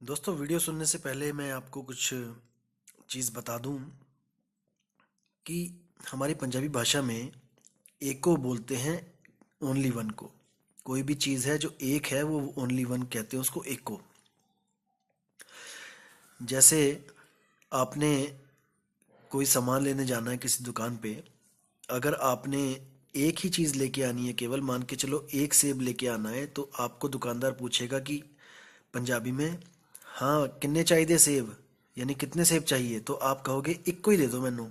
दोस्तों, वीडियो सुनने से पहले मैं आपको कुछ चीज़ बता दूं कि हमारी पंजाबी भाषा में एक को बोलते हैं ओनली वन को। कोई भी चीज़ है जो एक है वो ओनली वन कहते हैं उसको, एक को। जैसे आपने कोई सामान लेने जाना है किसी दुकान पे, अगर आपने एक ही चीज़ लेके आनी है, केवल मान के चलो एक सेब लेके आना है, तो आपको दुकानदार पूछेगा कि पंजाबी में, हाँ कितने चाहिए सेब, यानी कितने सेब चाहिए, तो आप कहोगे इक्को ही दे दो मैनू।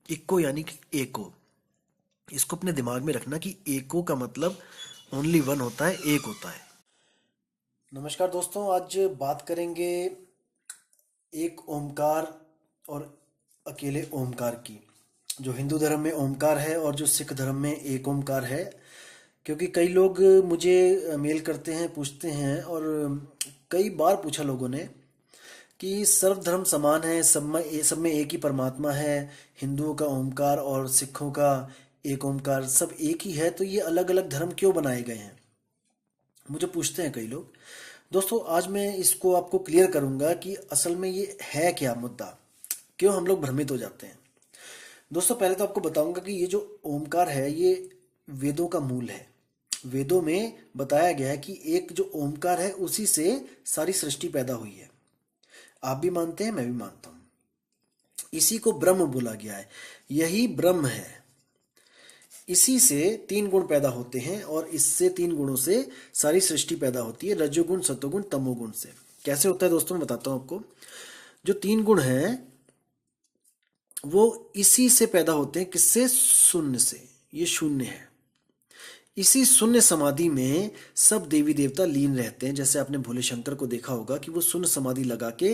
इक्को यानी कि एको। इसको अपने दिमाग में रखना कि एको का मतलब ओनली वन होता है, एक होता है। नमस्कार दोस्तों, आज बात करेंगे एक ओमकार और अकेले ओमकार की। जो हिंदू धर्म में ओमकार है और जो सिख धर्म में एक ओमकार है। क्योंकि कई लोग मुझे मेल करते हैं, पूछते हैं, और कई बार पूछा लोगों ने कि सर्वधर्म समान है, सब में एक ही परमात्मा है। हिंदुओं का ओमकार और सिखों का एक ओमकार, सब एक ही है, तो ये अलग अलग धर्म क्यों बनाए गए हैं, मुझे पूछते हैं कई लोग। दोस्तों, आज मैं इसको आपको क्लियर करूंगा कि असल में ये है क्या मुद्दा, क्यों हम लोग भ्रमित हो जाते हैं। दोस्तों, पहले तो आपको बताऊंगा कि ये जो ओमकार है ये वेदों का मूल है। वेदों में बताया गया है कि एक जो ओमकार है उसी से सारी सृष्टि पैदा हुई है। आप भी मानते हैं, मैं भी मानता हूं। इसी को ब्रह्म बोला गया है, यही ब्रह्म है। इसी से तीन गुण पैदा होते हैं और इससे तीन गुणों से सारी सृष्टि पैदा होती है, रजोगुण, सतोगुण, तमोगुण से। कैसे होता है दोस्तों, मैं बताता हूं आपको। जो तीन गुण हैं वो इसी से पैदा होते हैं, किससे? शून्य से। ये शून्य है। इसी शून्य समाधि में सब देवी देवता लीन रहते हैं। जैसे आपने भोले शंकर को देखा होगा कि वो शून्य समाधि लगा के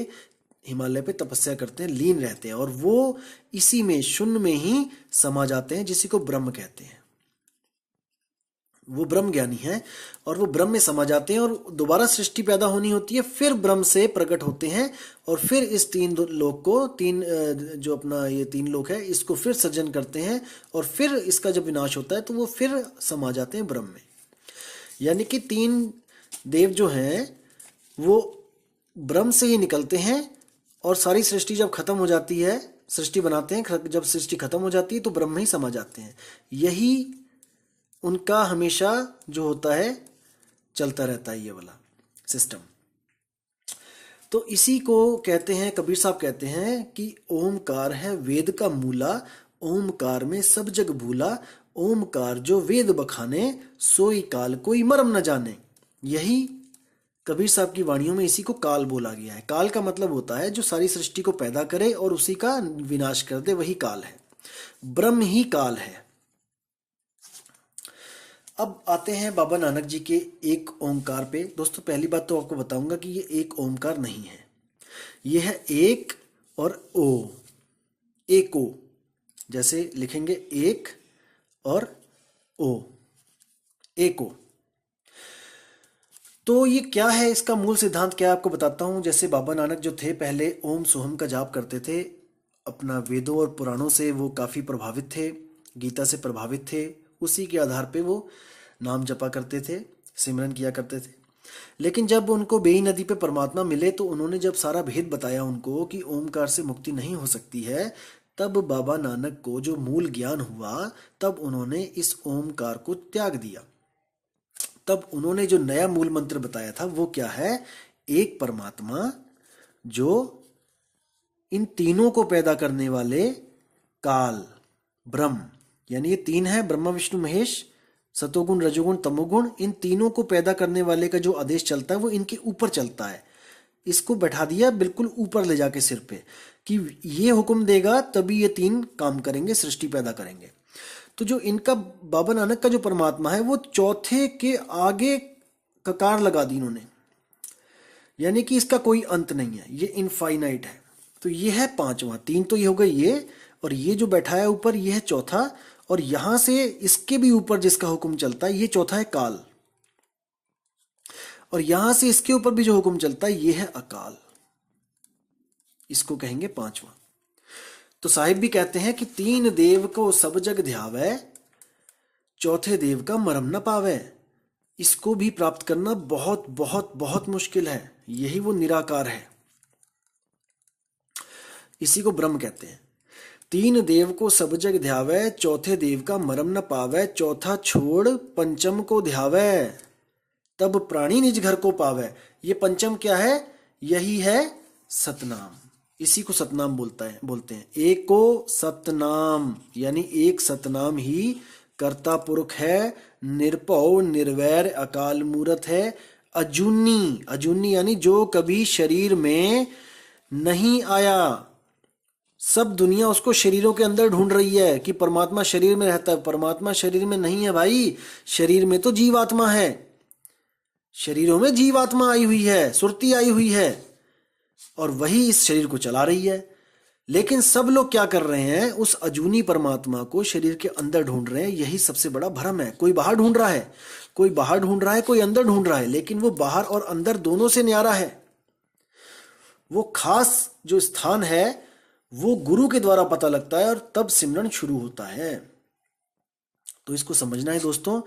हिमालय पे तपस्या करते हैं, लीन रहते हैं, और वो इसी में शून्य में ही समा जाते हैं, जिसी को ब्रह्म कहते हैं। वो ब्रह्म ज्ञानी है और वो ब्रह्म में समा जाते हैं, और दोबारा सृष्टि पैदा होनी होती है, फिर ब्रह्म से प्रकट होते हैं, और फिर इस तीन लोक को, जो अपना ये तीन लोक है, इसको फिर सृजन करते हैं, और फिर इसका जब विनाश होता है तो वो फिर समा जाते हैं ब्रह्म में। यानी कि तीन देव जो हैं वो ब्रह्म से ही निकलते हैं, और सारी सृष्टि जब खत्म हो जाती है, सृष्टि बनाते हैं, जब सृष्टि खत्म हो जाती है तो ब्रह्म में ही समा जाते हैं। यही उनका हमेशा जो होता है चलता रहता है, ये वाला सिस्टम। तो इसी को कहते हैं, कबीर साहब कहते हैं कि ओमकार है वेद का मूला, ओमकार में सब जग भूला, ओमकार जो वेद बखाने, सोई काल कोई मर्म न जाने। यही कबीर साहब की वाणियों में इसी को काल बोला गया है। काल का मतलब होता है जो सारी सृष्टि को पैदा करे और उसी का विनाश कर दे, वही काल है। ब्रह्म ही काल है। अब आते हैं बाबा नानक जी के एक ओंकार पे। दोस्तों, पहली बात तो आपको बताऊंगा कि ये एक ओंकार नहीं है, ये है एक और ओ। एको, जैसे लिखेंगे एक और ओ, एको। तो ये क्या है, इसका मूल सिद्धांत क्या है आपको बताता हूं। जैसे बाबा नानक जो थे, पहले ओम सोहम का जाप करते थे। अपना वेदों और पुराणों से वो काफ़ी प्रभावित थे, गीता से प्रभावित थे। उसी के आधार पे वो नाम जपा करते थे, सिमरन किया करते थे। लेकिन जब उनको बेई नदी पे परमात्मा मिले तो उन्होंने जब सारा भेद बताया उनको कि ओमकार से मुक्ति नहीं हो सकती है, तब बाबा नानक को जो मूल ज्ञान हुआ, तब उन्होंने इस ओमकार को त्याग दिया। तब उन्होंने जो नया मूल मंत्र बताया था वो क्या है? एक परमात्मा जो इन तीनों को पैदा करने वाले काल, ब्रह्म, यानी ये तीन है, ब्रह्मा विष्णु महेश, सतोगुण रजोगुण तमोगुण, इन तीनों को पैदा करने वाले का जो आदेश चलता है वो इनके ऊपर चलता है। इसको बैठा दिया बिल्कुल ऊपर ले जाके सिर पे, कि ये हुक्म देगा तभी ये तीन काम करेंगे, सृष्टि पैदा करेंगे। तो जो इनका बाबा नानक का जो परमात्मा है वो चौथे के आगे ककार लगा दी इन्होंने, यानी कि इसका कोई अंत नहीं है, ये इनफाइनाइट है। तो ये है पांचवा। तीन तो ये हो गए ये, और ये जो बैठा है ऊपर ये है चौथा, और यहां से इसके भी ऊपर जिसका हुक्म चलता है ये चौथा है काल, और यहां से इसके ऊपर भी जो हुक्म चलता है ये है अकाल। इसको कहेंगे पांचवा। तो साहिब भी कहते हैं कि तीन देव को सब जग ध्यावे, चौथे देव का मरम न पावे। इसको भी प्राप्त करना बहुत बहुत बहुत मुश्किल है। यही वो निराकार है। इसी को ब्रह्म कहते हैं। तीन देव को सब जग ध्यावै, चौथे देव का मरम न पावै, चौथा छोड़ पंचम को ध्यावै, तब प्राणी निज घर को पावै। ये पंचम क्या है? यही है सतनाम। इसी को सतनाम बोलते हैं। एक को सतनाम यानी एक सतनाम ही कर्ता पुरुष है, निरपौ निर्वैर अकाल मूरत है, अजूनी, अजूनी यानी जो कभी शरीर में नहीं आया। सब दुनिया उसको शरीरों के अंदर ढूंढ रही है कि परमात्मा शरीर में रहता है। परमात्मा शरीर में नहीं है भाई, शरीर में तो जीवात्मा है। शरीरों में जीवात्मा आई हुई है, सुरती आई हुई है, और वही इस शरीर को चला रही है। लेकिन सब लोग क्या कर रहे हैं? उस अजूनी परमात्मा को शरीर के अंदर ढूंढ रहे हैं। यही सबसे बड़ा भ्रम है। कोई बाहर ढूंढ रहा है, कोई बाहर ढूंढ रहा है, कोई अंदर ढूंढ रहा है, लेकिन वो बाहर और अंदर दोनों से न्यारा है। वो खास जो स्थान है वो गुरु के द्वारा पता लगता है, और तब सिमरन शुरू होता है। तो इसको समझना है दोस्तों,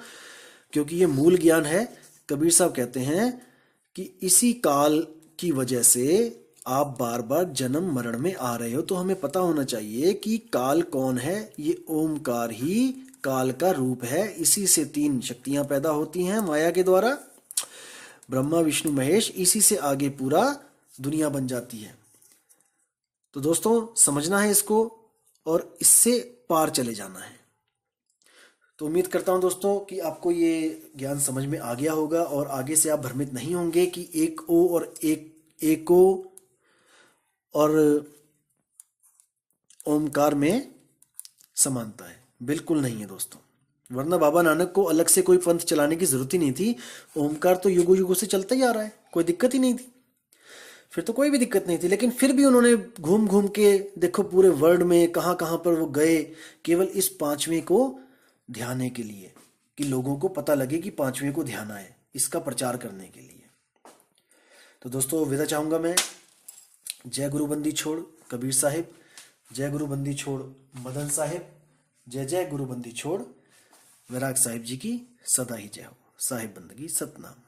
क्योंकि ये मूल ज्ञान है। कबीर साहब कहते हैं कि इसी काल की वजह से आप बार बार जन्म मरण में आ रहे हो। तो हमें पता होना चाहिए कि काल कौन है। ये ओमकार ही काल का रूप है। इसी से तीन शक्तियां पैदा होती हैं माया के द्वारा, ब्रह्मा विष्णु महेश। इसी से आगे पूरा दुनिया बन जाती है। तो दोस्तों समझना है इसको, और इससे पार चले जाना है। तो उम्मीद करता हूं दोस्तों कि आपको ये ज्ञान समझ में आ गया होगा, और आगे से आप भ्रमित नहीं होंगे कि एक ओ और एक ओ और ओमकार में समानता है। बिल्कुल नहीं है दोस्तों, वरना बाबा नानक को अलग से कोई पंथ चलाने की जरूरत ही नहीं थी। ओमकार तो युगों युगों से चलता ही आ रहा है, कोई दिक्कत ही नहीं थी। फिर तो कोई भी दिक्कत नहीं थी। लेकिन फिर भी उन्होंने घूम घूम के देखो पूरे वर्ल्ड में कहाँ कहाँ पर वो गए, केवल इस पांचवें को ध्याने के लिए, कि लोगों को पता लगे कि पांचवें को ध्याना है, इसका प्रचार करने के लिए। तो दोस्तों विदा चाहूंगा मैं। जय गुरु बंदी छोड़ कबीर साहिब, जय गुरु बंदी छोड़ मदन साहिब, जय जय गुरु बंदी छोड़ वैराग साहिब जी की सदा ही जय हो। साहिब बंदगी सतनाम।